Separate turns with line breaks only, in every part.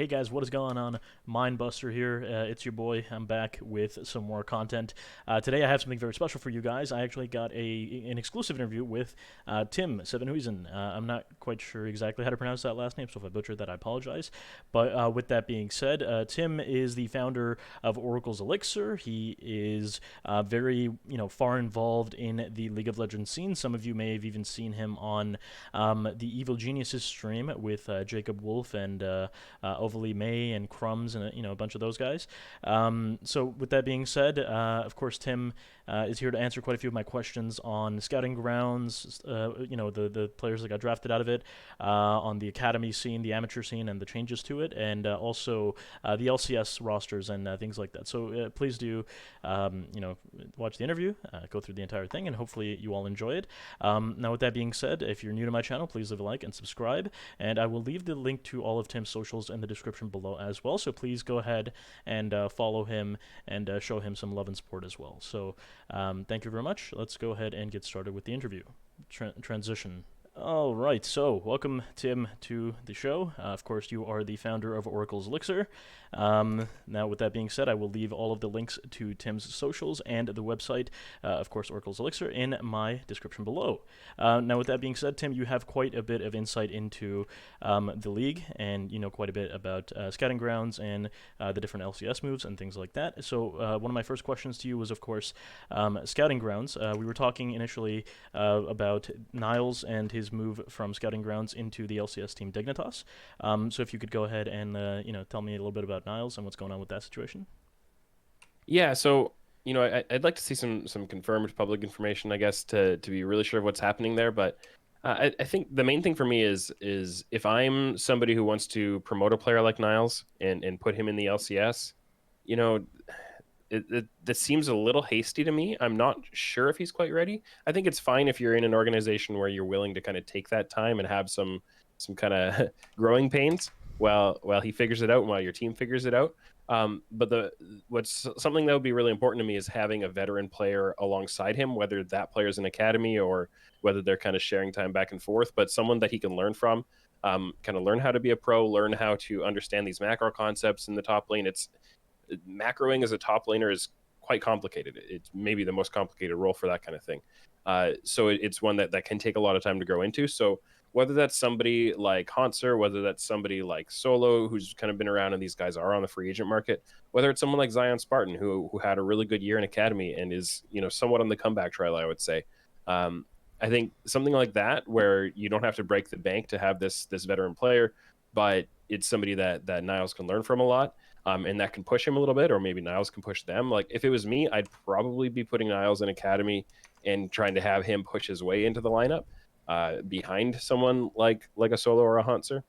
Hey guys, what is going on? Minebuster here. It's your boy. I'm back with some more content. Today I have something very special for you guys. I actually got an exclusive interview with Tim Sevenhuysen. I'm not quite sure exactly how to pronounce that last name, so if I butchered that, I apologize. But with that being said, Tim is the founder of Oracle's Elixir. He is very far involved in the League of Legends scene. Some of you may have even seen him on the Evil Geniuses stream with Jacob Wolf and Overly May and Crumbs and a bunch of those guys. So with that being said, of course Tim is here to answer quite a few of my questions on scouting grounds. The players that got drafted out of it, on the academy scene, the amateur scene, and the changes to it, and also the LCS rosters and things like that. So please do, watch the interview, go through the entire thing, and hopefully you all enjoy it. Now, with that being said, if you're new to my channel, please leave a like and subscribe. And I will leave the link to all of Tim's socials in the description below as well. So please go ahead and follow him and show him some love and support as well. So thank you very much. Let's go ahead and get started with the interview. Transition. All right, so welcome, Tim, to the show. Of course, you are the founder of Oracle's Elixir. Now, with that being said, I will leave all of the links to Tim's socials and the website, of course, Oracle's Elixir, in my description below. Now, with that being said, Tim, you have quite a bit of insight into the league, and you know quite a bit about scouting grounds and the different LCS moves and things like that. So, one of my first questions to you was, of course, scouting grounds. We were talking initially about Niles and his move from scouting grounds into the LCS team Dignitas. So if you could go ahead and tell me a little bit about Niles and what's going on with that situation.
Yeah, so I'd like to see some confirmed public information, I guess, to be really sure of what's happening there. But I think the main thing for me is if I'm somebody who wants to promote a player like Niles and put him in the LCS, you know, that seems a little hasty to me. I'm not sure if he's quite ready. I think it's fine if you're in an organization where you're willing to kind of take that time and have some kind of growing pains while he figures it out and while your team figures it out. But what's something that would be really important to me is having a veteran player alongside him, whether that player's an academy or whether they're kind of sharing time back and forth, but someone that he can learn from, kind of learn how to be a pro, learn how to understand these macro concepts in the top lane. It's macroing as a top laner is quite complicated. It's maybe the most complicated role for that kind of thing. So it's one that can take a lot of time to grow into. So whether that's somebody like Hanser, whether that's somebody like Solo, who's kind of been around and these guys are on the free agent market, whether it's someone like Zion Spartan, who had a really good year in academy and is, somewhat on the comeback trail, I would say. I think something like that, where you don't have to break the bank to have this veteran player, but it's somebody that Niles can learn from a lot. And that can push him a little bit, or maybe Niles can push them. Like if it was me, I'd probably be putting Niles in academy and trying to have him push his way into the lineup behind someone like a Solo or a Hanser.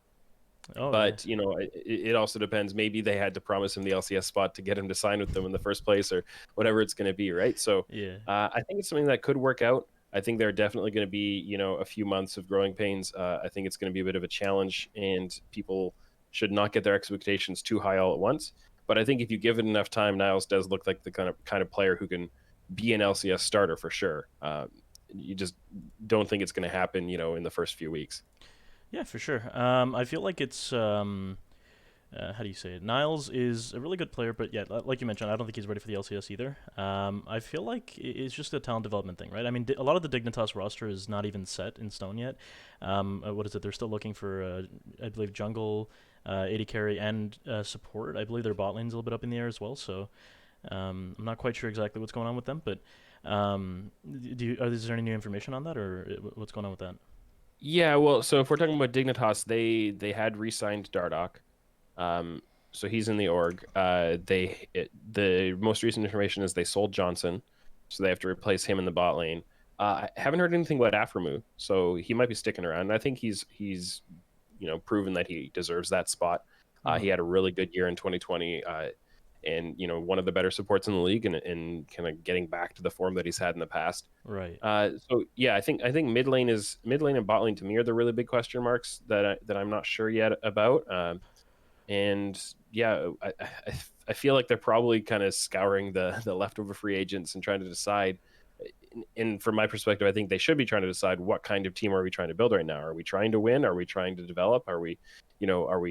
Oh yeah.
But it also depends. Maybe they had to promise him the LCS spot to get him to sign with them in the first place, or whatever it's going to be, right? So
Yeah.
I think it's something that could work out. I think there are definitely going to be a few months of growing pains. I think it's going to be a bit of a challenge, and people should not get their expectations too high all at once. But I think if you give it enough time, Niles does look like the kind of player who can be an LCS starter for sure. You just don't think it's going to happen, in the first few weeks.
Yeah, for sure. I feel like it's how do you say it? Niles is a really good player, but yeah, like you mentioned, I don't think he's ready for the LCS either. I feel like it's just a talent development thing, right? I mean, a lot of the Dignitas roster is not even set in stone yet. What is it? They're still looking for, I believe, jungle, AD carry, and support. I believe their bot lane's a little bit up in the air as well, so I'm not quite sure exactly what's going on with them, but is there any new information on that, or what's going on with that?
Yeah, well, so if we're talking about Dignitas, they had re-signed Dardoch. Um, so he's in the org. The most recent information is they sold Johnson, so they have to replace him in the bot lane. I haven't heard anything about Aframu, so he might be sticking around. And I think he's proven that he deserves that spot.
Mm-hmm.
He had a really good year in 2020, and one of the better supports in the league, and kind of getting back to the form that he's had in the past.
Right.
So yeah, I think mid lane and bot lane to me are the really big question marks that I'm not sure yet about. And yeah, I feel like they're probably kind of scouring the leftover free agents and trying to decide. And from my perspective, I think they should be trying to decide what kind of team are we trying to build right now. Are we trying to win? Are we trying to develop? Are we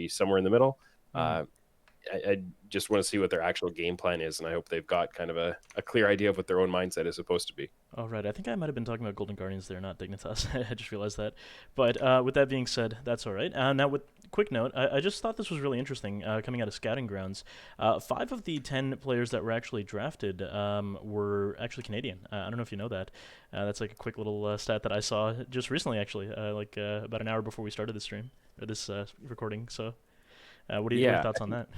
somewhere in the middle?
Mm.
I just want to see what their actual game plan is, and I hope they've got kind of a clear idea of what their own mindset is supposed to be.
All right, I think I might have been talking about Golden Guardians there, not Dignitas. I just realized that. But with that being said, that's all right. Now, with quick note, I just thought this was really interesting coming out of Scouting Grounds. 5 of the 10 players that were actually drafted were actually Canadian. I don't know if you know that. That's like a quick little stat that I saw just recently, actually, like about an hour before we started this stream or this recording. So, what are your
Yeah,
thoughts on that?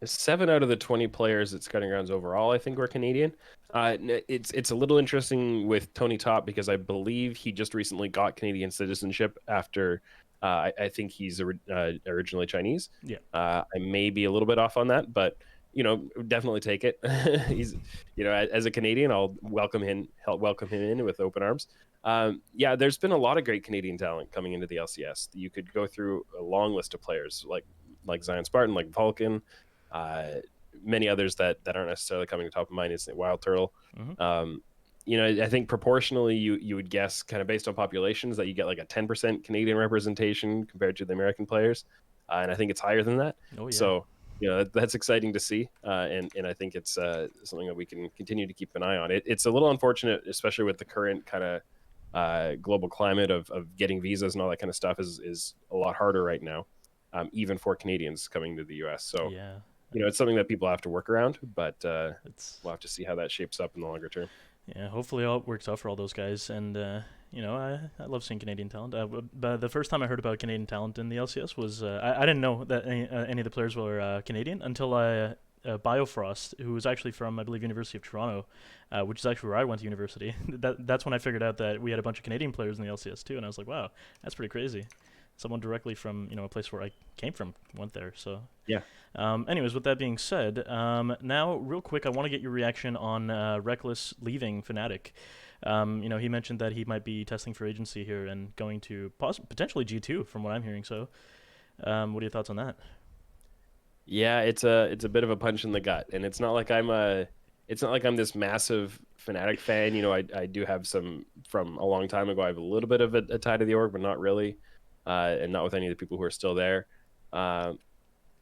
7 out of the 20 players at Scouting Grounds overall, I think, were Canadian. It's a little interesting with Tony Top because I believe he just recently got Canadian citizenship after I think he's originally Chinese.
Yeah.
I may be a little bit off on that, but definitely take it. He's as a Canadian, I'll welcome him in with open arms. Yeah, there's been a lot of great Canadian talent coming into the LCS. You could go through a long list of players like Zion Spartan, like Vulcan, uh, many others that aren't necessarily coming to top of mind is Wild Turtle.
Hmm.
I think proportionally you would guess kind of based on populations that you get like a 10% Canadian representation compared to the American players, and I think it's higher than that.
Oh yeah.
So that's exciting to see, and I think it's something that we can continue to keep an eye on. It's a little unfortunate, especially with the current kind of global climate of getting visas and all that kind of stuff is a lot harder right now, even for Canadians coming to the U.S. So
Yeah.
it's something that people have to work around, but
It's
we'll have to see how that shapes up in the longer term.
Yeah, hopefully all works out for all those guys. And I love seeing Canadian talent. But the first time I heard about Canadian talent in the LCS was I didn't know that any of the players were Canadian until Biofrost, who was actually from I believe University of Toronto, which is actually where I went to university. That's when I figured out that we had a bunch of Canadian players in the LCS too, and I was like, wow, that's pretty crazy. Someone directly from a place where I came from went there. So
Yeah.
anyways, with that being said, now real quick, I want to get your reaction on Rekkles leaving Fnatic. He mentioned that he might be testing for agency here and going to potentially G2, from what I'm hearing. So, what are your thoughts on that?
Yeah, it's a bit of a punch in the gut, and it's not like I'm this massive Fnatic fan. I do have some from a long time ago. I have a little bit of a tie to the org, but not really, and not with any of the people who are still there. Uh,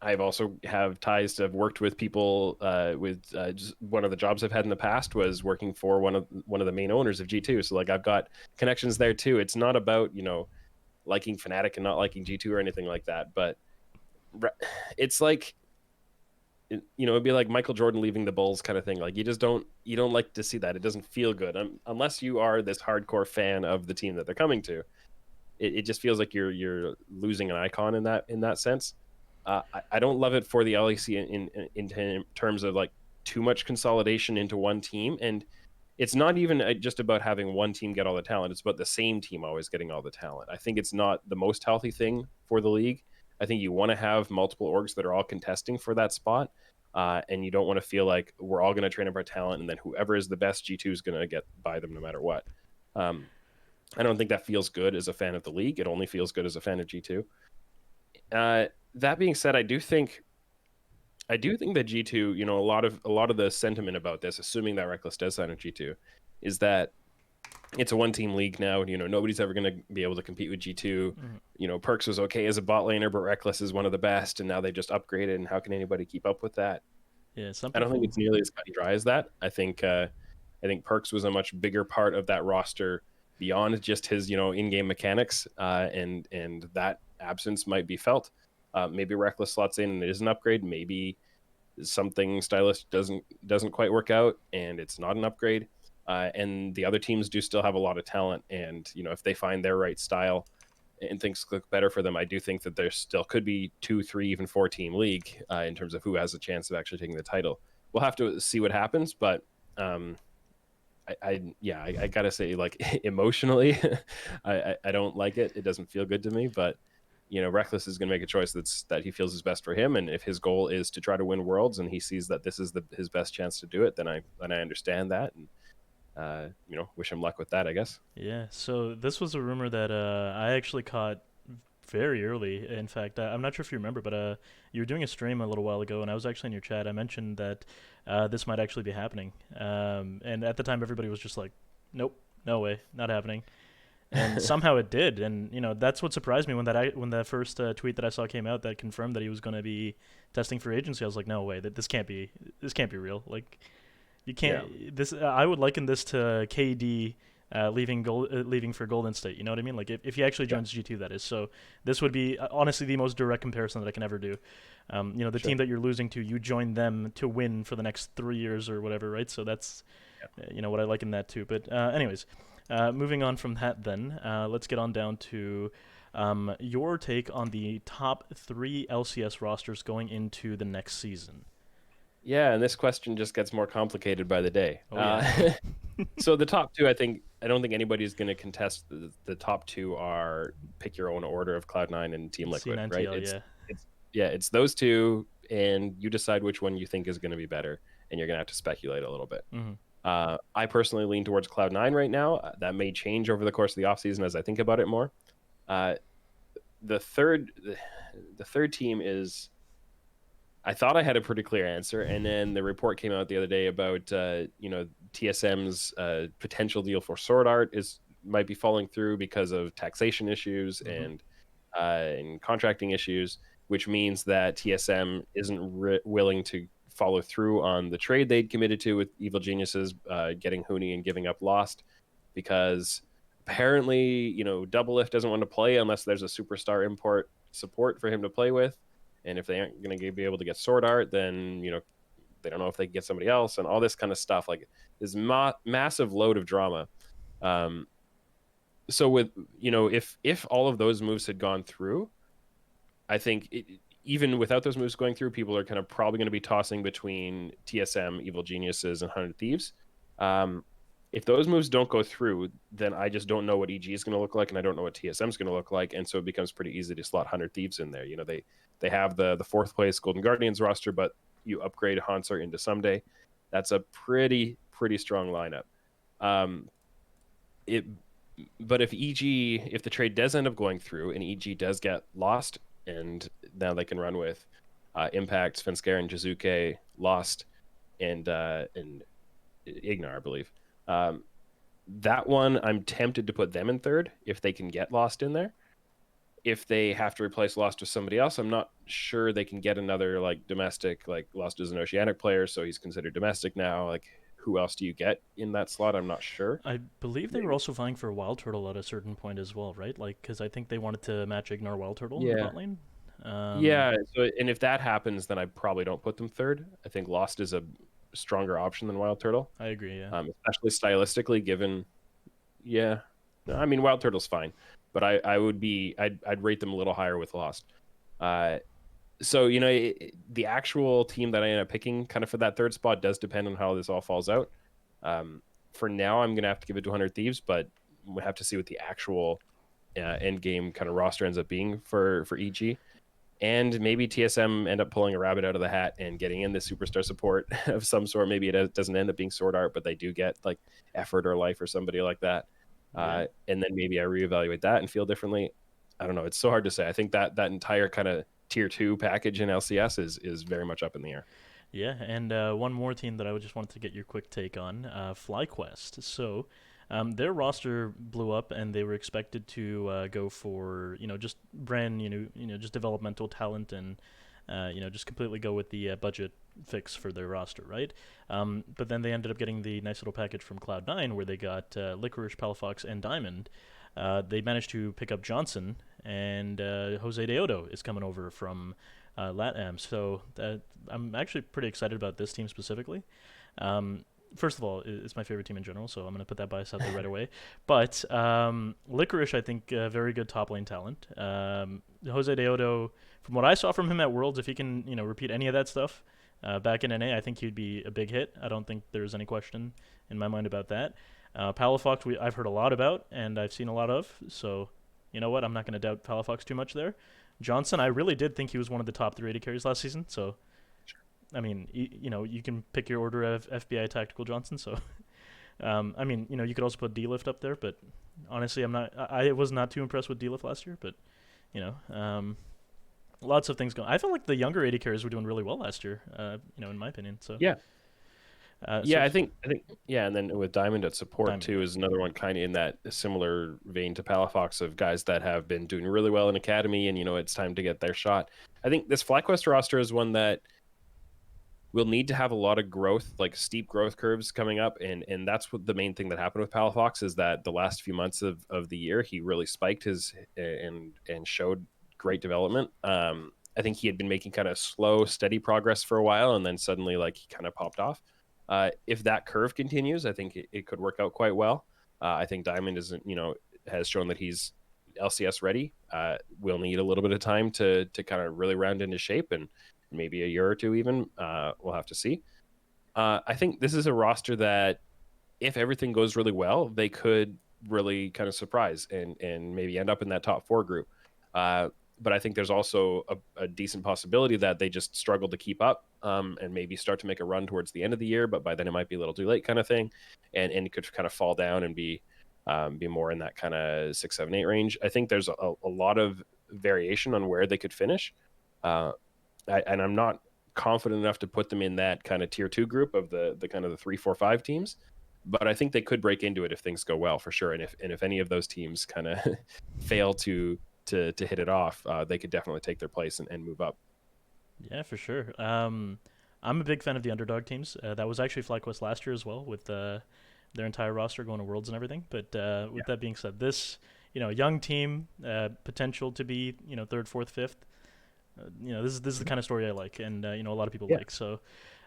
I've also have ties to have worked with people with just one of the jobs I've had in the past was working for one of the main owners of G2. So like I've got connections there too. It's not about, liking Fnatic and not liking G2 or anything like that, but it's like it'd be like Michael Jordan leaving the Bulls kind of thing. Like you don't like to see that. It doesn't feel good unless you are this hardcore fan of the team that they're coming to. It just feels like you're losing an icon in that sense. I don't love it for the LEC in terms of like too much consolidation into one team, and it's not even just about having one team get all the talent. It's about the same team always getting all the talent. I think it's not the most healthy thing for the league. I think you want to have multiple orgs that are all contesting for that spot, and you don't want to feel like we're all going to train up our talent, and then whoever is the best G2 is going to get by them no matter what. Um, I don't think that feels good as a fan of the league. It only feels good as a fan of G2. That being said, I do think that G2, a lot of the sentiment about this, assuming that Rekkles does sign a G2, is that it's a one-team league now. Nobody's ever going to be able to compete with G2.
Mhm.
Perks was okay as a bot laner, but Rekkles is one of the best, and now they just upgraded. And how can anybody keep up with that?
Yeah, some
I don't think
people.
it's nearly as cut and dry as that. I think Perks was a much bigger part of that roster beyond just his in-game mechanics, and that absence might be felt. Maybe Rekkles slots in and it is an upgrade. Maybe something stylish doesn't quite work out and it's not an upgrade. And the other teams do still have a lot of talent, and if they find their right style and things look better for them, I do think that there still could be 2, 3, even 4 team league in terms of who has a chance of actually taking the title. We'll have to see what happens, but um, I gotta say, like emotionally, I don't like it. It doesn't feel good to me. But Rekkles is gonna make a choice that he feels is best for him. And if his goal is to try to win worlds, and he sees that this is his best chance to do it, then I understand that, and wish him luck with that, I guess.
Yeah, so this was a rumor that I actually caught very early. In fact, I'm not sure if you remember, but you were doing a stream a little while ago, and I was actually in your chat. I mentioned that this might actually be happening, and at the time, everybody was just like, "Nope, no way, not happening." and somehow it did. And that's what surprised me when that first tweet that I saw came out that confirmed that he was going to be testing for agency. I was like, no way, that this can't be real. Like, you
Yeah,
can't. This I would liken this to KD leaving for Golden State. You know what I mean? Like, if he actually
yeah,
joins G2, that is. So this would be honestly the most direct comparison that I can ever do. The
sure.
team that you're losing to, you join them to win for the next 3 years or whatever, right? So that's what I liken that to. But anyways, moving on from that, then let's get on down to your take on the top three LCS rosters going into the next season.
Yeah, and this question just gets more complicated by the day.
Oh yeah.
So the top two, I don't think anybody's going to contest the top two are pick your own order of Cloud9 and Team Liquid, right?
C9TL, yeah.
It's those two, and you decide which one you think is going to be better, and you're going to have to speculate a little bit.
Mm-hmm.
I personally lean towards Cloud9 right now. That may change over the course of the offseason as I think about it more. The third team is, I thought I had a pretty clear answer, and then the report came out the other day about TSM's potential deal for Sword Art might be falling through because of taxation issues and contracting issues, which means that TSM isn't willing to follow through on the trade they'd committed to with Evil Geniuses, getting Huni and giving up Lost, because apparently Doublelift doesn't want to play unless there's a superstar import support for him to play with. And if they aren't going to be able to get Sword Art, then they don't know if they can get somebody else, and all this kind of stuff. Like this massive load of drama. So with if all of those moves had gone through, I think even without those moves going through, people are kind of probably going to be tossing between TSM, Evil Geniuses, and 100 Thieves. If those moves don't go through, then I just don't know what EG is going to look like, and I don't know what TSM is going to look like, and so it becomes pretty easy to slot 100 Thieves in there. They have the fourth place Golden Guardians roster, but you upgrade Hansar into Someday. That's a pretty strong lineup. But if the trade does end up going through and EG does get Lost, and now they can run with Impact, Svenskar, and Jizuke, Lost, and Ignar, I believe. That one, I'm tempted to put them in third if they can get Lost in there. If they have to replace Lost with somebody else, I'm not sure they can get another domestic, Lost is an Oceanic player, so he's considered domestic now. Who else do you get in that slot? I'm not sure.
I believe they were also vying for a Wild Turtle at a certain point as well, right? Because I think they wanted to match Ignar Wild Turtle in the bot lane.
Yeah, and if that happens, then I probably don't put them third. I think Lost is a stronger option than Wild Turtle.
I agree, yeah.
Especially stylistically, given. Yeah, I mean Wild Turtle's fine, but I'd rate them a little higher with Lost. So the actual team that I end up picking, kind of for that third spot, does depend on how this all falls out. For now, I'm gonna have to give it to 100 Thieves, but we'll have to see what the actual end game kind of roster ends up being for EG. And maybe TSM end up pulling a rabbit out of the hat and getting in the superstar support of some sort. Maybe it doesn't end up being Sword Art, but they do get Effort or Life or somebody like that. And then maybe I reevaluate that and feel differently. I don't know. It's so hard to say. I think that entire kind of tier 2 package in LCS is very much up in the air.
Yeah, and one more team that I just wanted to get your quick take on, FlyQuest. So their roster blew up, and they were expected to go for just brand new, just developmental talent, and just completely go with the budget fix for their roster, right? But then they ended up getting the nice little package from Cloud9 where they got Licorice, Palafox, and Diamond. They managed to pick up Johnson, and Jose Deodo is coming over from LATAM. So I'm actually pretty excited about this team specifically. First of all, it's my favorite team in general, so I'm going to put that bias out there right away. But Licorice, I think, very good top lane talent. Jose Deodo, from what I saw from him at Worlds, if he can repeat any of that stuff back in NA, I think he'd be a big hit. I don't think there's any question in my mind about that. Palafox, I've heard a lot about, and I've seen a lot of, so you know what? I'm not going to doubt Palafox too much there. Johnson, I really did think he was one of the top 3 AD carries last season, so I mean, you can pick your order of FBI Tactical Johnson, so I mean, you could also put D-Lift up there, but honestly, I was not too impressed with D-Lift last year, but lots of things going. I felt like the younger AD carries were doing really well last year, in my opinion. So
yeah.
So
Yeah, I think yeah, and then with Diamond at support
Diamond,
too
yeah.
is another one kind of in that similar vein to Palafox of guys that have been doing really well in academy, and it's time to get their shot. I think this FlyQuest roster is one that will need to have a lot of growth, like steep growth curves coming up, and that's what the main thing that happened with Palafox is that the last few months of the year he really spiked his and showed great development. I think he had been making kind of slow, steady progress for a while, and then suddenly like he kind of popped off. If that curve continues, I think it could work out quite well. I think Diamond isn't, has shown that he's LCS ready. We'll need a little bit of time to kind of really round into shape, and maybe a year or two even. We'll have to see. I think this is a roster that, if everything goes really well, they could really kind of surprise and maybe end up in that top four group. But I think there's also a decent possibility that they just struggle to keep up, and maybe start to make a run towards the end of the year, but by then it might be a little too late, kind of thing, and it could kind of fall down and be more in that kind of 6, 7, 8 range. I think there's a lot of variation on where they could finish. And I'm not confident enough to put them in that kind of tier 2 group of the kind of the 3, 4, 5 teams, but I think they could break into it if things go well, for sure. And if any of those teams kind of fail to hit it off, they could definitely take their place and move up.
Yeah, for sure. I'm a big fan of the underdog teams. That was actually FlyQuest last year as well, with their entire roster going to Worlds and everything. But with that being said, this young team, potential to be third, fourth, fifth. This is the kind of story I like, and a lot of people
Yeah.
like. So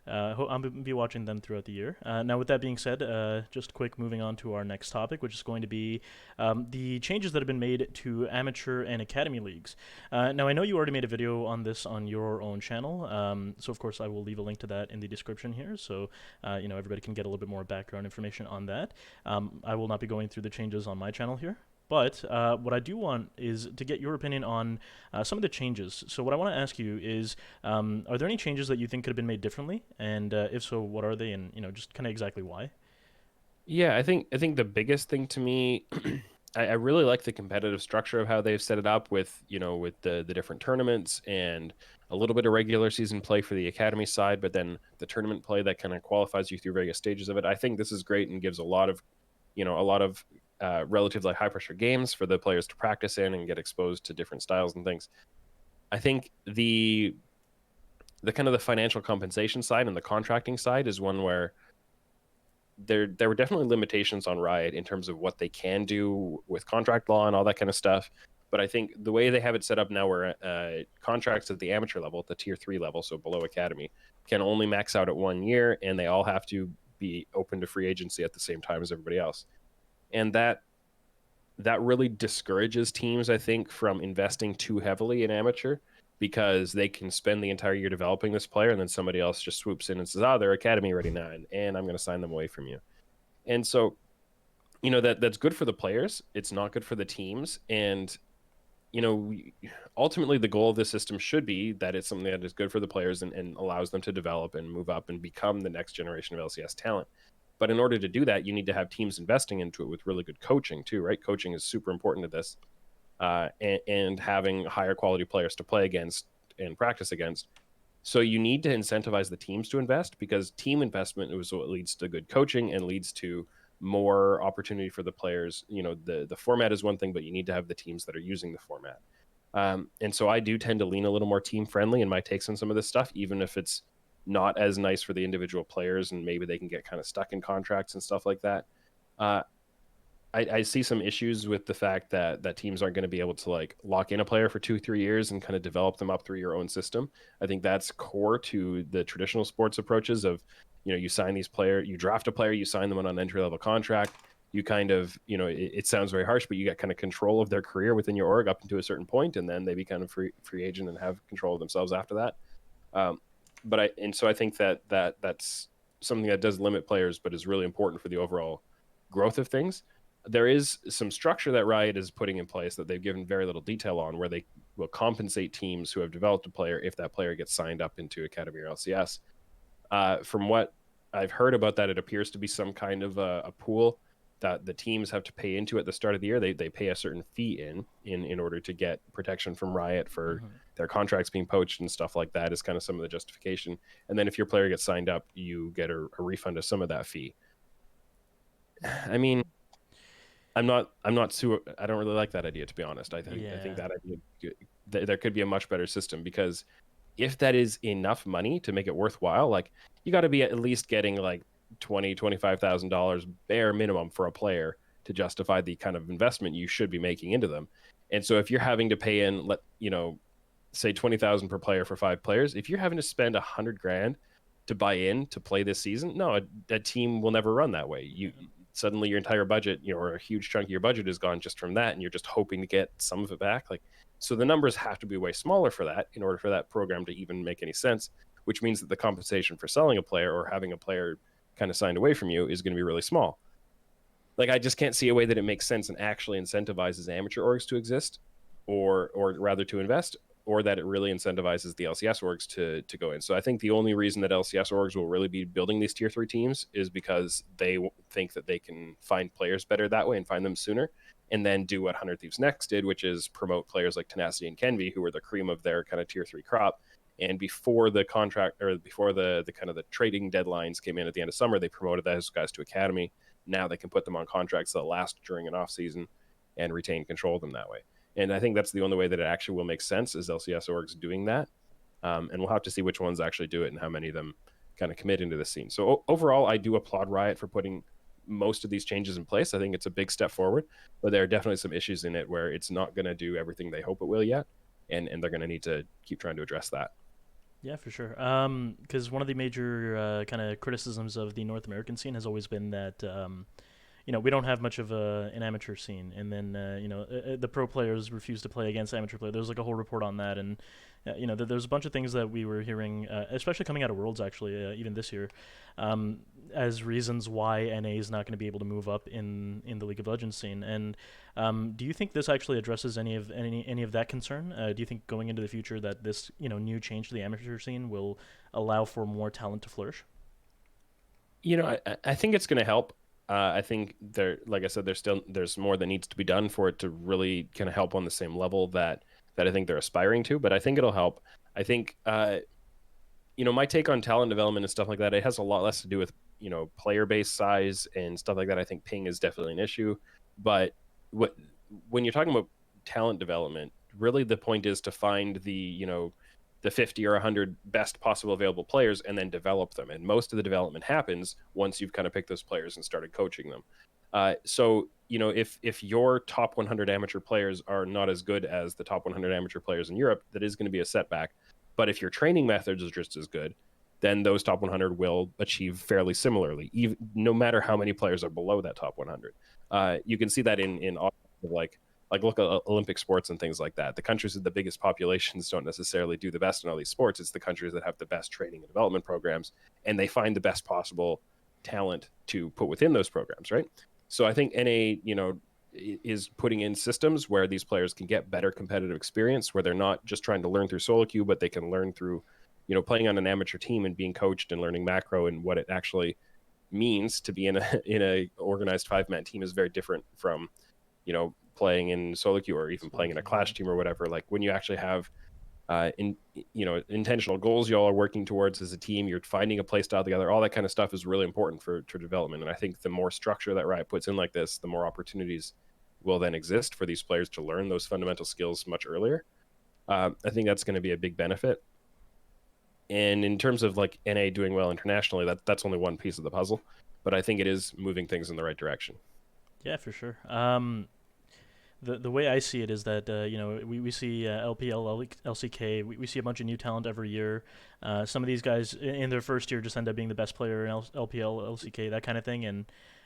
I'm gonna be watching them throughout the year. Now, with that being said, just quick moving on to our next topic, which is going to be the changes that have been made to amateur and academy leagues. Now, I know you already made a video on this on your own channel, so of course I will leave a link to that in the description here, so everybody can get a little bit more background information on that. I will not be going through the changes on my channel here. But what I do want is to get your opinion on some of the changes. So what I want to ask you is, are there any changes that you think could have been made differently? And if so, what are they? And just kind of exactly why?
Yeah, I think the biggest thing to me, I really like the competitive structure of how they've set it up with the different tournaments and a little bit of regular season play for the academy side, but then the tournament play that kind of qualifies you through various stages of it. I think this is great and gives a lot of relatively high pressure games for the players to practice in and get exposed to different styles and things. I think the kind of the financial compensation side and the contracting side is one where there were definitely limitations on Riot in terms of what they can do with contract law and all that kind of stuff. But I think the way they have it set up now, where contracts at the amateur level, at the tier 3 level, so below academy, can only max out at 1 year, and they all have to be open to free agency at the same time as everybody else. And that really discourages teams, I think, from investing too heavily in amateur, because they can spend the entire year developing this player, and then somebody else just swoops in and says, they're academy ready now, and I'm going to sign them away from you. And so, that's good for the players. It's not good for the teams. And, ultimately the goal of this system should be that it's something that is good for the players and allows them to develop and move up and become the next generation of LCS talent. But in order to do that, you need to have teams investing into it with really good coaching too, right? Coaching is super important to this, and having higher quality players to play against and practice against. So you need to incentivize the teams to invest, because team investment is what leads to good coaching and leads to more opportunity for the players. The format is one thing, but you need to have the teams that are using the format. And so I do tend to lean a little more team friendly in my takes on some of this stuff, even if it's not as nice for the individual players and maybe they can get kind of stuck in contracts and stuff like that. Uh, I see some issues with the fact that teams aren't going to be able to like lock in a player for 2, 3 years and kind of develop them up through your own system. I think that's core to the traditional sports approaches of, you sign you draft a player, you sign them on an entry level contract. You kind of, it sounds very harsh, but you get kind of control of their career within your org up to a certain point, and then they become a free agent and have control of themselves after that. So I think that's something that does limit players, but is really important for the overall growth of things. There is some structure that Riot is putting in place that they've given very little detail on, where they will compensate teams who have developed a player if that player gets signed up into Academy or LCS. From what I've heard about that, it appears to be some kind of a pool that the teams have to pay into at the start of the year. They pay a certain fee in order to get protection from Riot for their contracts being poached and stuff like that is kind of some of the justification. And then if your player gets signed up, you get a refund of some of that fee. I mean, I'm not I don't really like that idea, to be honest. I think that idea, there could be a much better system, because if that is enough money to make it worthwhile, like you got to be at least getting like $25,000 bare minimum for a player to justify the kind of investment you should be making into them. And so if you're having to pay in, say 20,000 per player for 5 players, if you're having to spend $100,000 to buy in to play this season, no, a team will never run that way. Suddenly your entire budget, or a huge chunk of your budget is gone just from that, and you're just hoping to get some of it back. So the numbers have to be way smaller for that in order for that program to even make any sense, which means that the compensation for selling a player or having a player kind of signed away from you is going to be really small. I just can't see a way that it makes sense and actually incentivizes amateur orgs to exist, or rather to invest, or that it really incentivizes the LCS orgs to go in. So I think the only reason that LCS orgs will really be building these tier 3 teams is because they think that they can find players better that way and find them sooner, and then do what 100 Thieves Next did, which is promote players like Tenacity and Kenvi, who were the cream of their kind of tier 3 crop. And before the contract, or before the kind of the trading deadlines came in at the end of summer, they promoted those guys to academy. Now they can put them on contracts that last during an off season and retain control of them that way. And I think that's the only way that it actually will make sense, is LCS orgs doing that. And we'll have to see which ones actually do it and how many of them kind of commit into the scene. So overall, I do applaud Riot for putting most of these changes in place. I think it's a big step forward, but there are definitely some issues in it where it's not going to do everything they hope it will yet. And they're going to need to keep trying to address that.
Yeah, for sure. Because one of the major kind of criticisms of the North American scene has always been that we don't have much of an amateur scene, and then the pro players refuse to play against amateur players. There's like a whole report on that, and there's a bunch of things that we were hearing, especially coming out of Worlds, actually, even this year, as reasons why NA is not going to be able to move up in the League of Legends scene. And do you think this actually addresses any of that concern? Do you think going into the future that this new change to the amateur scene will allow for more talent to flourish?
I think it's going to help. I think like I said, there's more that needs to be done for it to really kind of help on the same level that I think they're aspiring to. But I think it'll help. I think my take on talent development and stuff like that, it has a lot less to do with player base size and stuff like that. I think ping is definitely an issue, but when you're talking about talent development, really the point is to find the 50 or 100 best possible available players and then develop them. And most of the development happens once you've kind of picked those players and started coaching them. So if your top 100 amateur players are not as good as the top 100 amateur players in Europe, that is going to be a setback. But if your training methods are just as good, then those top 100 will achieve fairly similarly, even no matter how many players are below that top 100. You can see that in like look at Olympic sports and things like that. The countries with the biggest populations don't necessarily do the best in all these sports. It's the countries that have the best training and development programs, and they find the best possible talent to put within those programs, right? So I think NA, is putting in systems where these players can get better competitive experience, where they're not just trying to learn through solo queue, but they can learn through, playing on an amateur team and being coached and learning macro and what it actually means to be in a organized 5-man team is very different from, playing in solo queue or even playing in a clash team or whatever. Like when you actually have intentional goals y'all are working towards as a team, you're finding a play style together, all that kind of stuff is really important for development. And I think the more structure that Riot puts in like this, the more opportunities will then exist for these players to learn those fundamental skills much earlier. I think that's going to be a big benefit. And in terms of like NA doing well internationally, that's only one piece of the puzzle, but I think it is moving things in the right direction.
Yeah, for sure. The way I see it is that we see LPL, LCK, we see a bunch of new talent every year. Some of these guys in their first year just end up being the best player in LPL, LCK, that kind of thing, and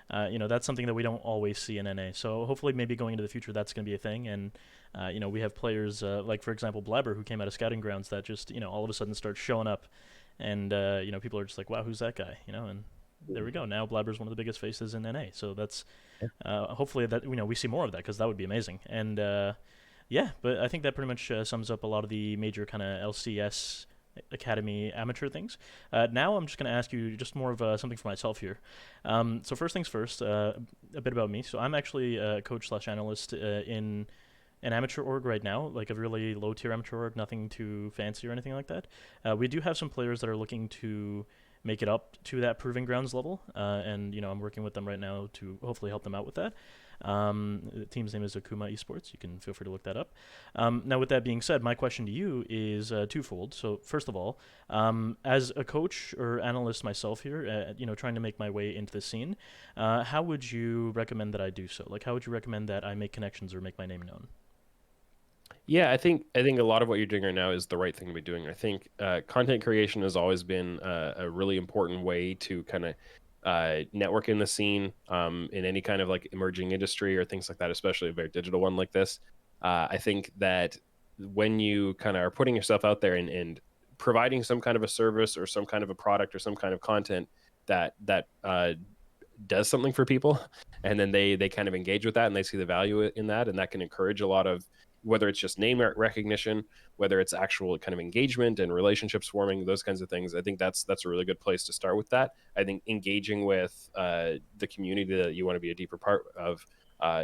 that's something that we don't always see in NA. So hopefully, maybe going into the future, that's going to be a thing. And we have players like, for example, Blabber, who came out of Scouting Grounds, that just all of a sudden starts showing up, and people are just like, wow, who's that guy? And there we go. Now Blabber's one of the biggest faces in NA. So that's hopefully that we see more of that, because that would be amazing. And yeah, but I think that pretty much sums up a lot of the major kind of LCS academy amateur things. Now I'm just going to ask you just more of something for myself here. So first things first, a bit about me. So I'm actually a coach slash analyst in an amateur org right now, like a really low tier amateur org, nothing too fancy or anything like that. We do have some players that are looking to make it up to that proving grounds level, and I'm working with them right now to hopefully help them out with that. The team's name is Akuma Esports. You can feel free to look that up. Now, with that being said, my question to you is twofold. So, first of all, as a coach or analyst myself here, trying to make my way into the scene, how would you recommend that I do so? Like, how would you recommend that I make connections or make my name known?
Yeah, I think a lot of what you're doing right now is the right thing to be doing. I think content creation has always been a really important way to kind of network in the scene in any kind of like emerging industry or things like that, especially a very digital one like this. I think that when you kind of are putting yourself out there and providing some kind of a service or some kind of a product or some kind of content that does something for people, and then they kind of engage with that and they see the value in that, and that can encourage a lot of, whether it's just name recognition, whether it's actual kind of engagement and relationships forming, those kinds of things. I think that's a really good place to start with that. I think engaging with the community that you want to be a deeper part of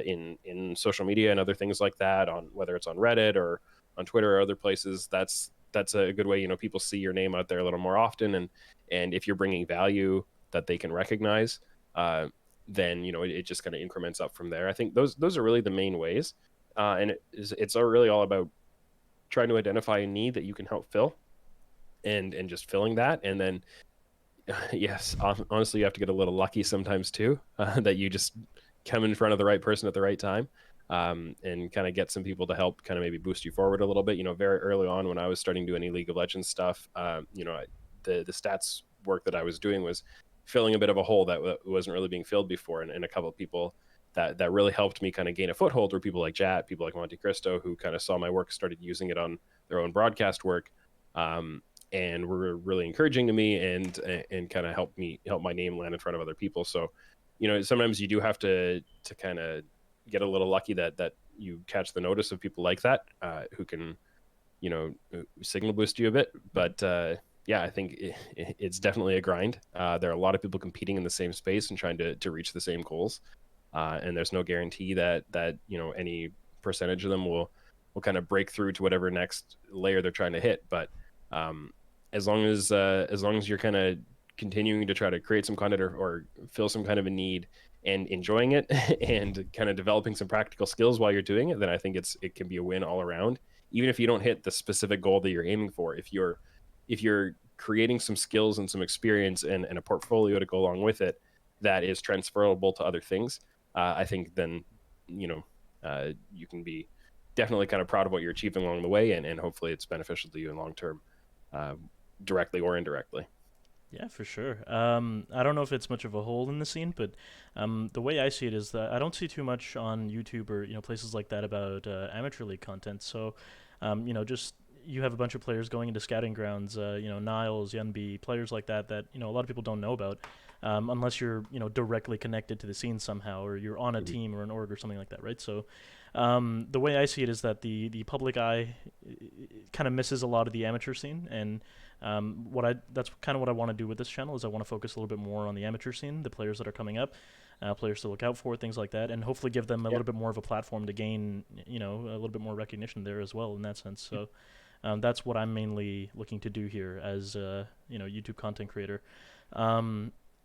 in social media and other things like that, on whether it's on Reddit or on Twitter or other places, that's a good way. People see your name out there a little more often, and if you're bringing value that they can recognize, then it just kind of increments up from there. I think those are really the main ways, and it's really all about trying to identify a need that you can help fill, and just filling that, and then yes, honestly, you have to get a little lucky sometimes too, that you just come in front of the right person at the right time, and kind of get some people to help kind of maybe boost you forward a little bit. Very early on when I was starting doing any League of Legends stuff, the stats work that I was doing was filling a bit of a hole that wasn't really being filled before, and a couple of people that really helped me kind of gain a foothold were people like Jat, people like Monte Cristo, who kind of saw my work, started using it on their own broadcast work, and were really encouraging to me, and kind of help my name land in front of other people. So, sometimes you do have to kind of get a little lucky that you catch the notice of people like that, who can, signal boost you a bit. But yeah, I think it's definitely a grind. There are a lot of people competing in the same space and trying to reach the same goals, and there's no guarantee that any percentage of them will kind of break through to whatever next layer they're trying to hit. But as long as you're kind of continuing to try to create some content, or fill some kind of a need, and enjoying it, and kind of developing some practical skills while you're doing it, then I think it can be a win all around. Even if you don't hit the specific goal that you're aiming for, if you're creating some skills and some experience, and a portfolio to go along with it that is transferable to other things, I think then you can be definitely kind of proud of what you're achieving along the way, and hopefully it's beneficial to you in long term, uh, directly or indirectly.
Yeah, for sure. I don't know if it's much of a hole in the scene, but the way I see it is that I don't see too much on YouTube or places like that about amateur league content. So, just you have a bunch of players going into scouting grounds. Niles, Yunbi, players like that that a lot of people don't know about, unless you're directly connected to the scene somehow, or you're on a
Mhm.
team or an org or something like that, right? So, the way I see it is that the public eye kind of misses a lot of the amateur scene, and that's kind of what I want to do with this channel is I want to focus a little bit more on the amateur scene, the players that are coming up, players to look out for, things like that, and hopefully give them a
Yeah.
little bit more of a platform to gain, a little bit more recognition there as well in that sense. So that's what I'm mainly looking to do here as YouTube content creator.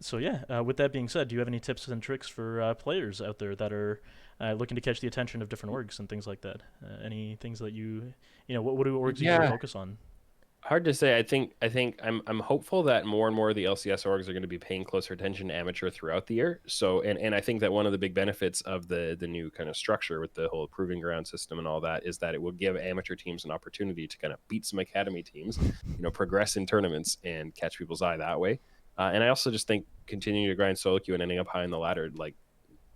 So yeah, with that being said, do you have any tips and tricks for players out there that are looking to catch the attention of different orgs and things like that? Any things that what do orgs usually
Yeah,
focus on?
hard to say. I think I'm hopeful that more and more of the LCS orgs are going to be paying closer attention to amateur throughout the year. So, and I think that one of the big benefits of the new kind of structure with the whole proving ground system and all that is that it will give amateur teams an opportunity to kind of beat some academy teams, progress in tournaments and catch people's eye that way. And I also just think continuing to grind solo queue and ending up high in the ladder, like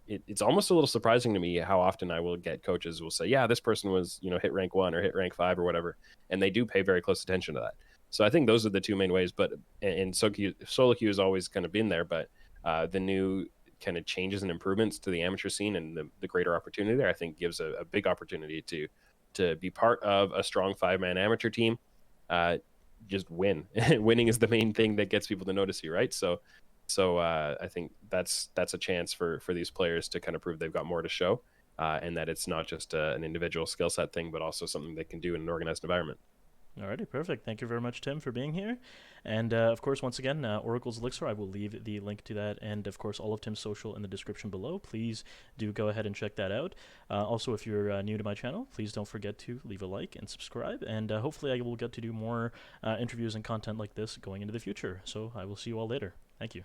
it's almost a little surprising to me how often I will get coaches who will say, yeah, this person was, hit rank 1 or hit rank 5 or whatever. And they do pay very close attention to that. So I think those are the two main ways. But and solo queue has always kind of been there, but the new kind of changes and improvements to the amateur scene and the greater opportunity there, I think gives a big opportunity to be part of a strong 5-man amateur team. Uh, just win. Winning is the main thing that gets people to notice you, right? So I think that's a chance for these players to kind of prove they've got more to show, and that it's not just an individual skill set thing, but also something they can do in an organized environment.
Alrighty, perfect. Thank you very much, Tim, for being here. And of course, once again, Oracle's Elixir, I will leave the link to that and, of course, all of Tim's social in the description below. Please do go ahead and check that out. Also, if you're new to my channel, please don't forget to leave a like and subscribe. And hopefully, I will get to do more interviews and content like this going into the future. So I will see you all later. Thank you.